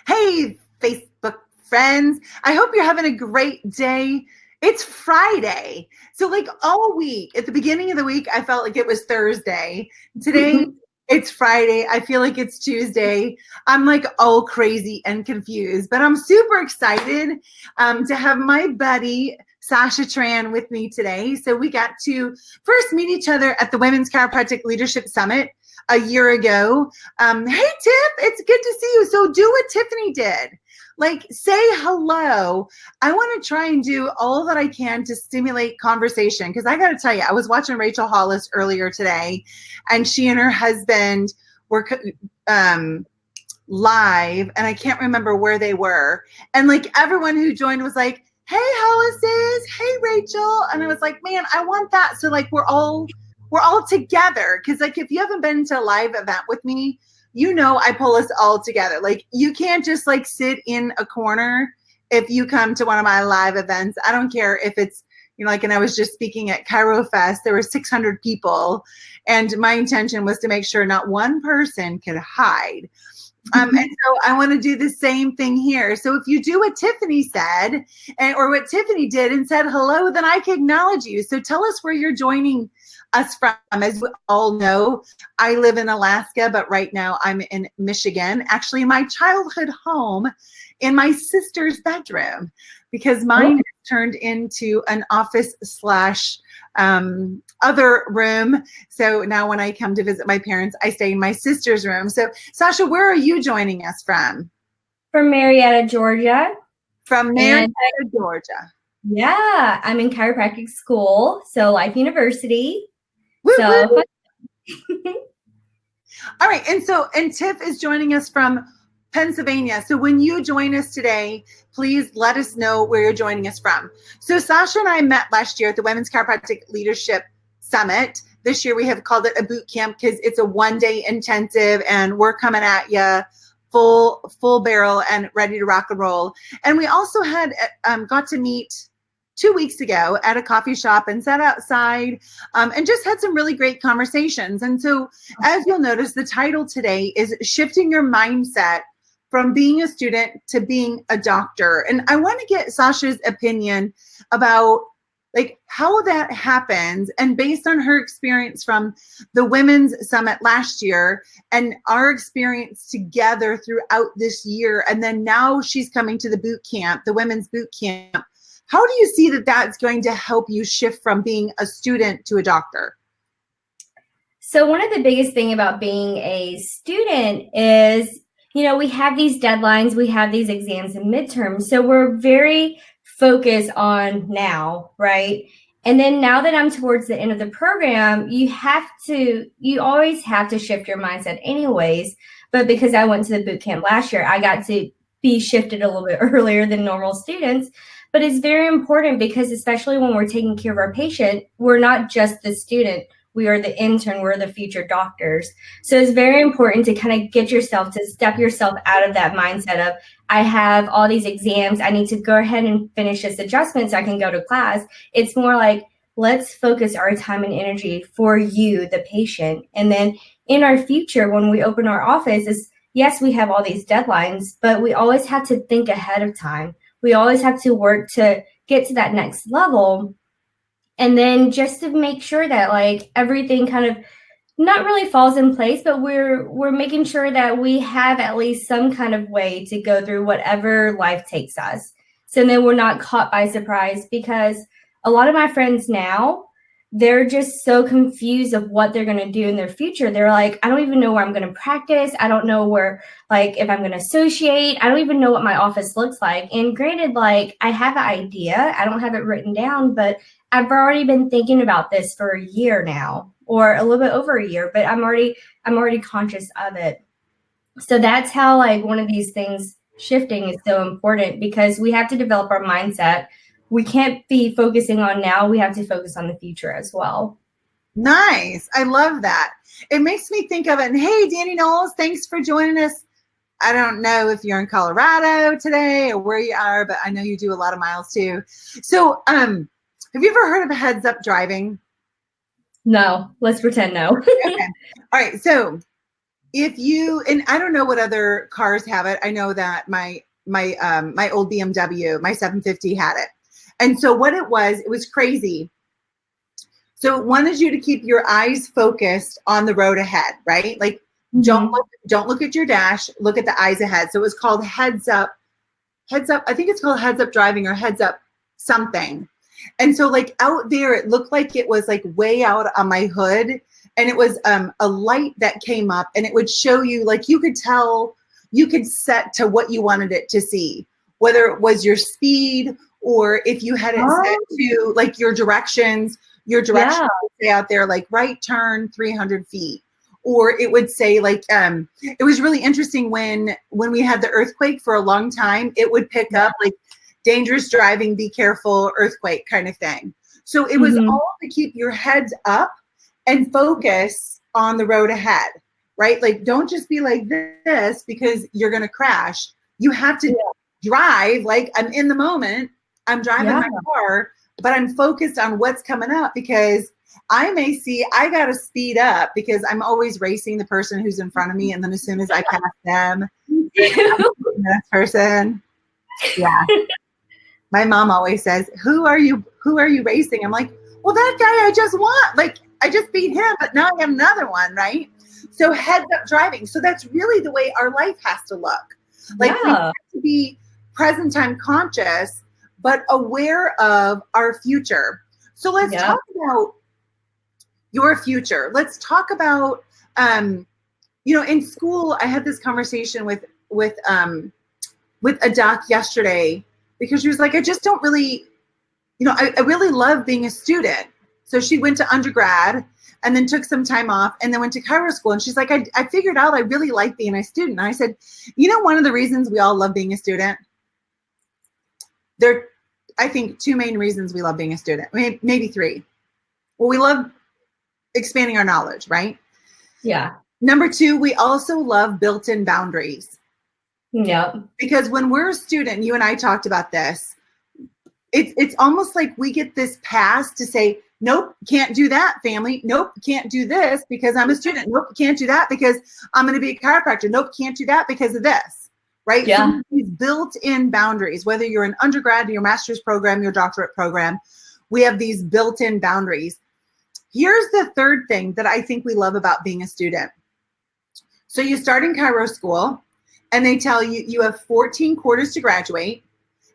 Hey, Facebook friends. I hope you're having a great day. It's Friday. So, like all week, at the beginning of the week, I felt like it was Thursday. Today, it's Friday. I feel like it's Tuesday. I'm like all crazy and confused, but I'm super excited to have my buddy, Sasha Tran, with me today. So, we got to first meet each other at the Women's Chiropractic Leadership Summit a year ago. Hey, Tiff, it's good to see you. So do what Tiffany did. Like, say hello. I want to try and do all that I can to stimulate conversation. Because I got to tell you, I was watching Rachel Hollis earlier today, and she and her husband were live, and I can't remember where they were. And like everyone who joined was like, hey, Hollis's, hey, Rachel. And I was like, man, I want that. So like we're all together. Because like if you haven't been to a live event with me, you know I pull us all together. Like you can't just like sit in a corner if you come to one of my live events. I don't care if it's, you know, like, and I was just speaking at Chiro Fest, there were 600 people, and my intention was to make sure not one person could hide. And so I want to do the same thing here. So if you do what Tiffany said, or what Tiffany did and said hello, then I can acknowledge you. So tell us where you're joining us from. As we all know, I live in Alaska, but right now I'm in Michigan, actually my childhood home, in my sister's bedroom, because mine turned into an office slash other room. So now when I come to visit my parents, I stay in my sister's room. So Sasha, where are you joining us from? From Marietta, Georgia. From Marietta, Georgia. Yeah, I'm in chiropractic school, so Life University. Woo, woo. All right, and Tiff is joining us from Pennsylvania. So when you join us today, please let us know where you're joining us from. So Sasha and I met last year at the Women's Chiropractic Leadership Summit. This year we have called it a boot camp because it's a one-day intensive, and we're coming at you full barrel and ready to rock and roll. And we also had got to meet 2 weeks ago at a coffee shop and sat outside and just had some really great conversations. And so as you'll notice, the title today is Shifting Your Mindset from Being a Student to Being a Doctor. And I want to get Sasha's opinion about like how that happens, and based on her experience from the Women's Summit last year and our experience together throughout this year. And then now she's coming to the boot camp, the Women's Boot Camp. How do you see that that's going to help you shift from being a student to a doctor? So one of the biggest thing about being a student is, you know, we have these deadlines, we have these exams and midterms. So we're very focused on now, right? And then now that I'm towards the end of the program, you always have to shift your mindset anyways. But because I went to the boot camp last year, I got to be shifted a little bit earlier than normal students. But it's very important because especially when we're taking care of our patient, we're not just the student. We are the intern. We're the future doctors. So it's very important to kind of get yourself to step yourself out of that mindset of, I have all these exams. I need to go ahead and finish this adjustment so I can go to class. It's more like, let's focus our time and energy for you, the patient. And then in our future, when we open our office, is yes, we have all these deadlines, but we always have to think ahead of time. We always have to work to get to that next level. And then just to make sure that like everything kind of not really falls in place, but we're making sure that we have at least some kind of way to go through whatever life takes us. So then we're not caught by surprise, because a lot of my friends now, they're just so confused of what they're going to do in their future. They're like, I don't even know where I'm going to practice. I don't know where, like, if I'm going to associate. I don't even know what my office looks like. And granted, like, I have an idea. I don't have it written down, but I've already been thinking about this for a year now, or a little bit over a year, but I'm already conscious of it. So that's how like one of these things shifting is so important, because we have to develop our mindset. We can't be focusing on now. We have to focus on the future as well. Nice. I love that. It makes me think of it. And hey, Danny Knowles, thanks for joining us. I don't know if you're in Colorado today or where you are, but I know you do a lot of miles too. So, have you ever heard of heads up driving? No, let's pretend no. Okay. All right. So if you, and I don't know what other cars have it. I know that my old BMW, my 750 had it. And so what it was crazy. So it wanted you to keep your eyes focused on the road ahead, right? Like don't look at your dash, look at the eyes ahead. So it was called heads up. I think it's called heads up driving or heads up something. And so like out there, it looked like it was like way out on my hood. And it was a light that came up and it would show you, like you could tell, you could set to what you wanted it to see, whether it was your speed or if you had it set to like your directions would say out there like right turn 300 feet. Or it would say like, it was really interesting when we had the earthquake for a long time, it would pick up like dangerous driving, be careful, earthquake kind of thing. So it was all to keep your heads up and focus on the road ahead, right? Like don't just be like this because you're going to crash. You have to drive like I'm in the moment. I'm driving my car, but I'm focused on what's coming up because I may see I got to speed up because I'm always racing the person who's in front of me. And then as soon as I pass them, the next person. Yeah. My mom always says, who are you racing? I'm like, well, that guy I just want, like, I just beat him, but now I have another one, right? So heads up driving. So that's really the way our life has to look. Like we have to be present time conscious, but aware of our future. So let's talk about your future. Let's talk about, in school, I had this conversation with a doc yesterday because she was like, I just don't really, I really love being a student. So she went to undergrad and then took some time off and then went to chiro school. And she's like, I figured out I really like being a student. And I said, one of the reasons we all love being a student, there are, I think, two main reasons we love being a student, maybe three. Well, we love expanding our knowledge, right? Yeah. Number two, we also love built-in boundaries. Yeah. Because when we're a student, you and I talked about this, it's almost like we get this pass to say, nope, can't do that, family. Nope, can't do this because I'm a student. Nope, can't do that because I'm going to be a chiropractor. Nope, can't do that because of this, right? Yeah. So these built-in boundaries, whether you're an undergrad, your master's program, your doctorate program, we have these built-in boundaries. Here's the third thing that I think we love about being a student. So you start in chiro school and they tell you you have 14 quarters to graduate.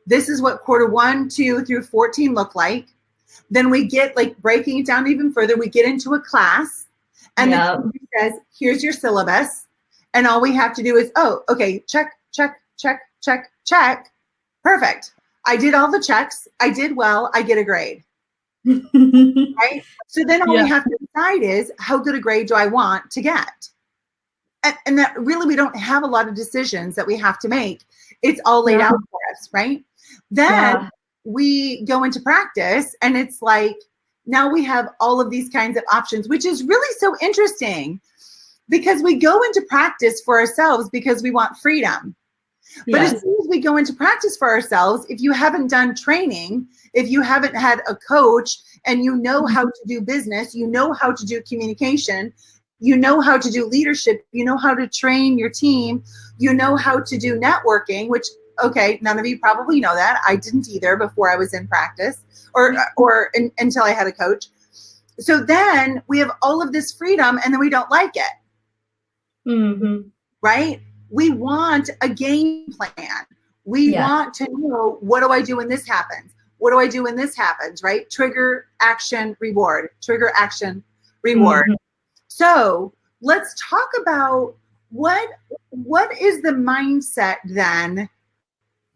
This is what quarter 1, 2 through 14 look like. Then we get, like, breaking it down even further, we get into a class and the teacher says, here's your syllabus. And all we have to do is, oh, okay, check, check, check, check, check. Perfect. I did all the checks. I did well. I get a grade. Right? So then all we have to decide is how good a grade do I want to get? And that really, we don't have a lot of decisions that we have to make. It's all laid out for us, right? Then we go into practice and it's like, now we have all of these kinds of options, which is really so interesting because we go into practice for ourselves because we want freedom. But as soon as we go into practice for ourselves, if you haven't done training, if you haven't had a coach and you know how to do business, you know how to do communication, you know how to do leadership, you know how to train your team, you know how to do networking, which, okay, none of you probably know that. I didn't either before I was in practice or until I had a coach. So then we have all of this freedom and then we don't like it. Right? We want a game plan. We want to know, what do I do when this happens? What do I do when this happens, right? Trigger, action, reward. Trigger, action, reward. So let's talk about what is the mindset then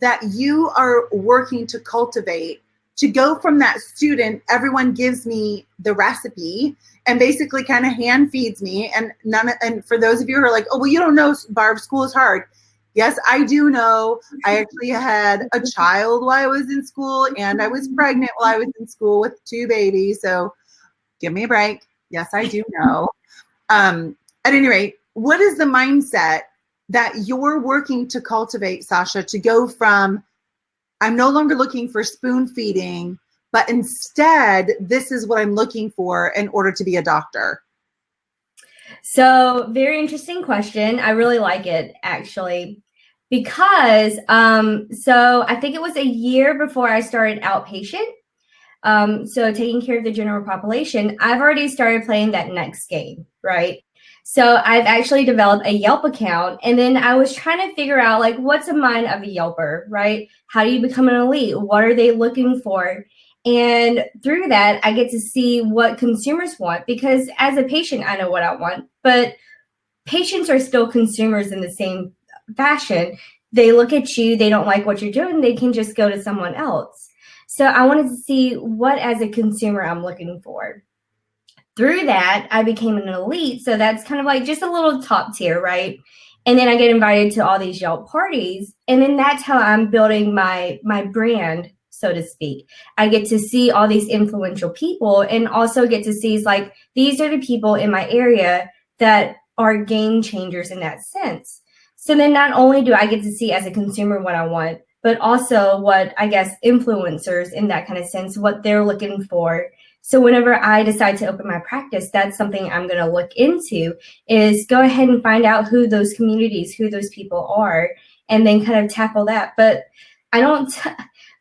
that you are working to cultivate to go from that student, everyone gives me the recipe and basically kind of hand feeds me. And for those of you who are like, oh, well, you don't know, Barb, school is hard. Yes, I do know. I actually had a child while I was in school and I was pregnant while I was in school with 2 babies. So give me a break. Yes, I do know. At any rate, what is the mindset that you're working to cultivate, Sasha, to go from, I'm no longer looking for spoon feeding, but instead, this is what I'm looking for in order to be a doctor? So very interesting question. I really like it actually, because so I think it was a year before I started outpatient. So taking care of the general population, I've already started playing that next game, right? So I've actually developed a Yelp account, and then I was trying to figure out like what's a mind of a Yelper, right? How do you become an elite? What are they looking for? And through that, I get to see what consumers want, because as a patient, I know what I want, but patients are still consumers in the same fashion. They look at you, they don't like what you're doing, they can just go to someone else. So I wanted to see what, as a consumer, I'm looking for. Through that, I became an elite. So that's kind of like just a little top tier, right? And then I get invited to all these Yelp parties. And then that's how I'm building my brand, so to speak. I get to see all these influential people, and also get to see like, these are the people in my area that are game changers in that sense. So then not only do I get to see as a consumer what I want, but also what, I guess, influencers in that kind of sense, what they're looking for. So whenever I decide to open my practice, that's something I'm going to look into, is go ahead and find out who those communities, who those people are, and then kind of tackle that. But I don't,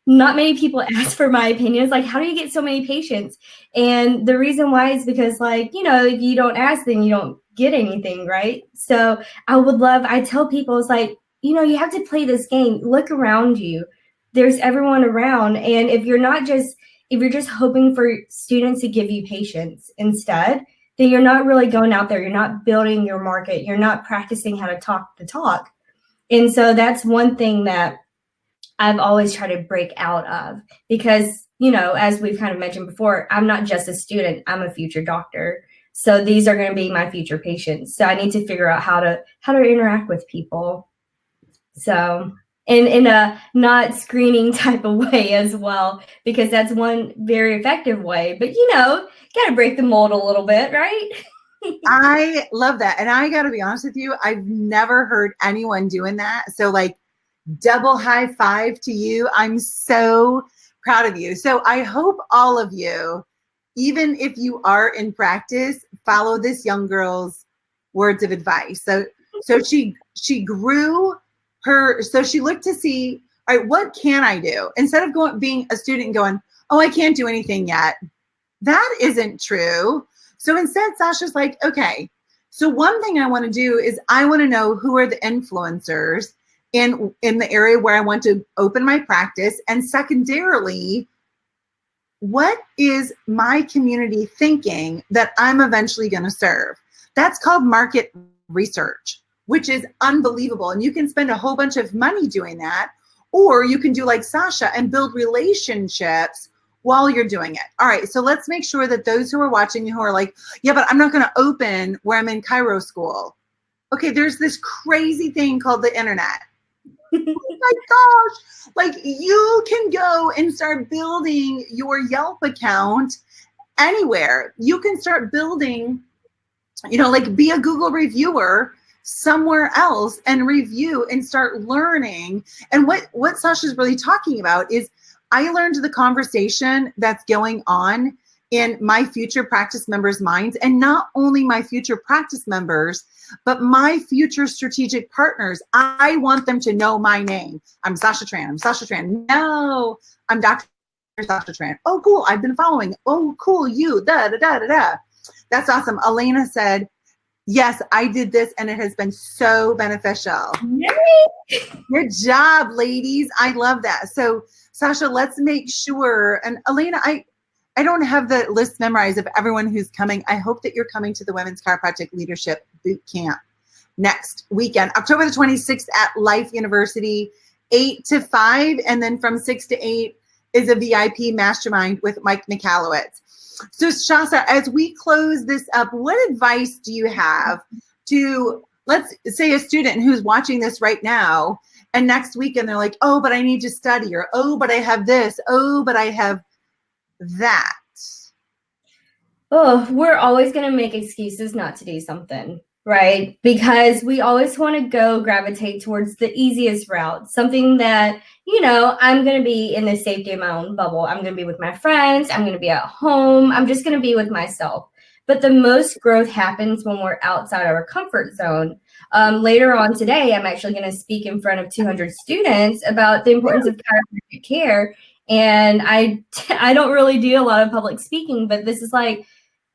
not many people ask for my opinions. Like, how do you get so many patients? And the reason why is because, like, you know, if you don't ask, then you don't get anything, right? So I tell people, it's like, you know, you have to play this game. Look around you. There's everyone around. And if you're just hoping for students to give you patients instead, then you're not really going out there. You're not building your market. You're not practicing how to talk the talk. And so that's one thing that I've always tried to break out of, because, you know, as we've kind of mentioned before, I'm not just a student, I'm a future doctor. So these are going to be my future patients. So I need to figure out how to interact with people. So in a not screening type of way as well, because that's one very effective way. But, you know, got to break the mold a little bit, right? I love that. And I got to be honest with you, I've never heard anyone doing that. So like, double high five to you. I'm so proud of you. So I hope all of you, even if you are in practice, follow this young girl's words of advice. So she grew her, so she looked to see, all right, what can I do? Instead of being a student and going, oh, I can't do anything yet. That isn't true. So instead, Sasha's like, okay, so one thing I want to do is I want to know who are the influencers in the area where I want to open my practice. And secondarily, what is my community thinking that I'm eventually going to serve? That's called market research, which is unbelievable. And you can spend a whole bunch of money doing that, or you can do like Sasha and build relationships while you're doing it. All right, so let's make sure that those who are watching, who are like, yeah, but I'm not going to open where I'm in chiro school. Okay, there's this crazy thing called the internet. Oh my gosh, like you can go and start building your Yelp account anywhere. You can start building, you know, like be a Google reviewer somewhere else and review and start learning. And what Sasha's really talking about is, I learned the conversation that's going on in my future practice members' minds, and not only my future practice members, but my future strategic partners. I want them to know my name. I'm Sasha Tran. I'm Sasha Tran. No, I'm Dr. Sasha Tran. Oh, cool. I've been following. Oh, cool. You. Da da da da da. That's awesome. Elena said, yes, I did this, and it has been so beneficial. Yay! Good job, ladies. I love that. So, Sasha, let's make sure. And Elena, I don't have the list memorized of everyone who's coming. I hope that you're coming to the Women's Chiropractic Leadership Boot Camp next weekend, October the 26th at Life University, 8 to 5. And then from 6 to 8 is a VIP mastermind with Mike Michalowicz. So Sasha, as we close this up, what advice do you have to, let's say, a student who's watching this right now, and next weekend they're like, oh, but I need to study, or oh, but I have this, oh, but I have that? Oh, we're always going to make excuses not to do something, right? Because we always want to gravitate towards the easiest route, something that, you know, I'm going to be in the safety of my own bubble. I'm going to be with my friends. I'm going to be at home. I'm just going to be with myself. but the most growth happens when we're outside our comfort zone. Later on today, I'm actually going to speak in front of 200 students about the importance of chiropractic care. And I don't really do a lot of public speaking, but this is like,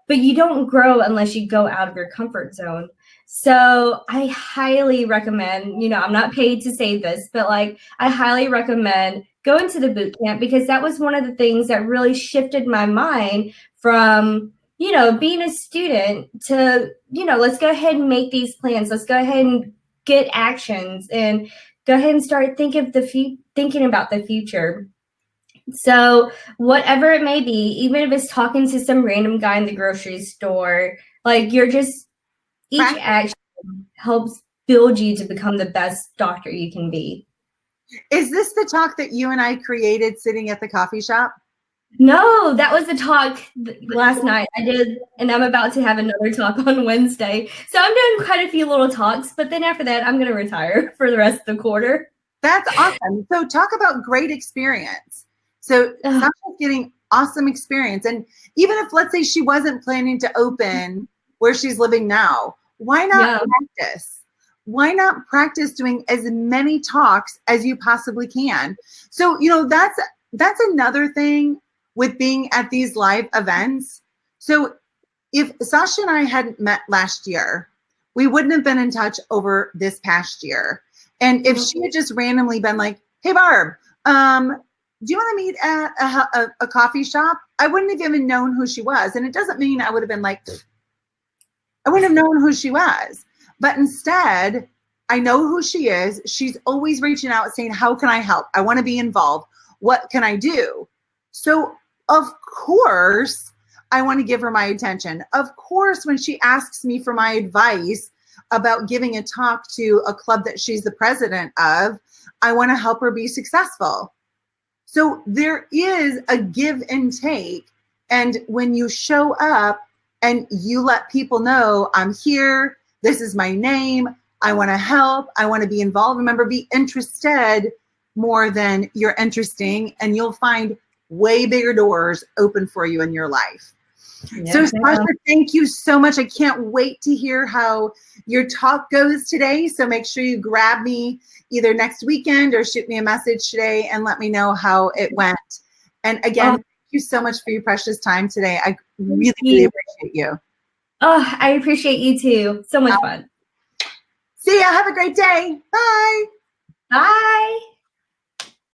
but you don't grow unless you go out of your comfort zone. So I highly recommend, you know, I'm not paid to say this, but like I highly recommend going to the boot camp, because that was one of the things that really shifted my mind from, you know, being a student to, you know, let's go ahead and make these plans. Let's go ahead and get actions and go ahead and start thinking about the future. So whatever it may be, even if it's talking to some random guy in the grocery store, like you're just, each action helps build you to become the best doctor you can be. Is this the talk that you and I created sitting at the coffee shop? No, that was the talk last night I did, and I'm about to have another talk on Wednesday. So I'm doing quite a few little talks, but then after that, I'm going to retire for the rest of the quarter. That's awesome. So talk about great experience. So Sasha's getting awesome experience. And even if, let's say, she wasn't planning to open where she's living now, why not practice? Why not practice doing as many talks as you possibly can? So, you know, that's another thing with being at these live events. So if Sasha and I hadn't met last year, we wouldn't have been in touch over this past year. And if she had just randomly been like, hey, Barb, do you want to meet at a coffee shop? I wouldn't have even known who she was. And it doesn't mean I would have been like, I wouldn't have known who she was. But instead, I know who she is. She's always reaching out saying, how can I help? I want to be involved. What can I do? So, of course, I want to give her my attention. Of course, when she asks me for my advice about giving a talk to a club that she's the president of, I want to help her be successful. So there is a give and take. And when you show up and you let people know, I'm here, this is my name, I want to help, I want to be involved. Remember, be interested more than you're interesting, and you'll find way bigger doors open for you in your life. Yeah, so Sasha, thank you so much. I can't wait to hear how your talk goes today. So make sure you grab me either next weekend or shoot me a message today and let me know how it went. And again, thank you so much for your precious time today. I really, really appreciate you. Oh, I appreciate you too. So much fun. See ya. Have a great day. Bye. Bye.